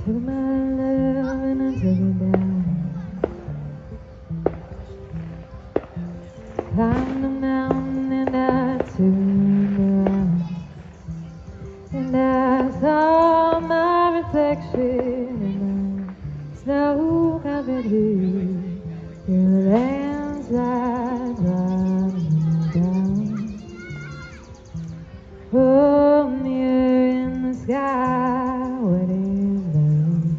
Took my love and I took it down. Climbed the mountain and I turned around, and I saw my reflection in the snow-covered hill. The landslide running down. Oh, mirror in the sky, what is love?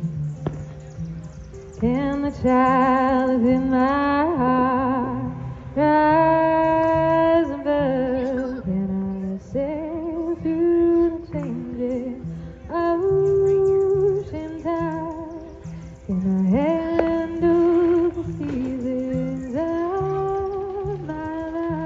Can the child within my heart rise above? Can I sail through the changing ocean tide? Can I handle the seasons of my life?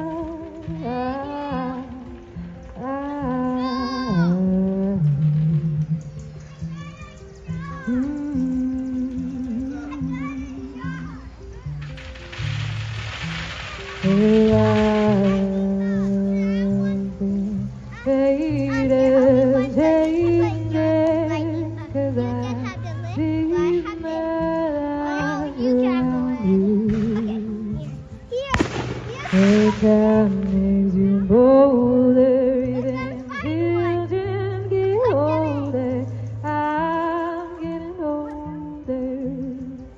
Time makes you bolder, even children get older. I'm getting older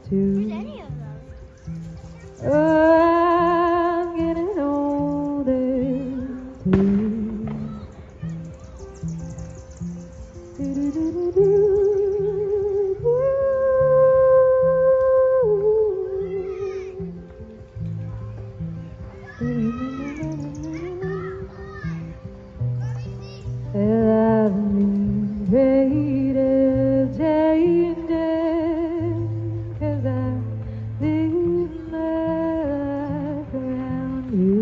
too. Oh, I'm getting older too. Well, I've been afraid of changing, 'cause I live my life around you.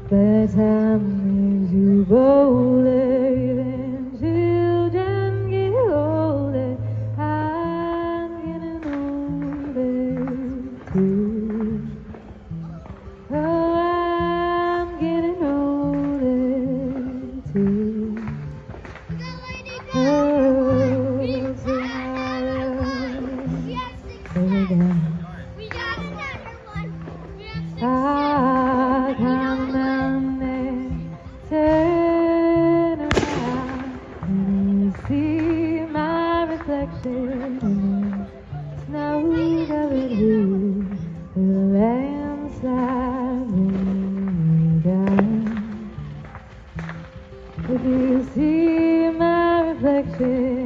But time makes you bolder, even children get older. I'm getting older too. Oh, I'm getting older too. Oh, so my love, take it down. I come down there, turn around, and you see my reflection in the snow-covered hill. The landslide rolling down. If you see my reflection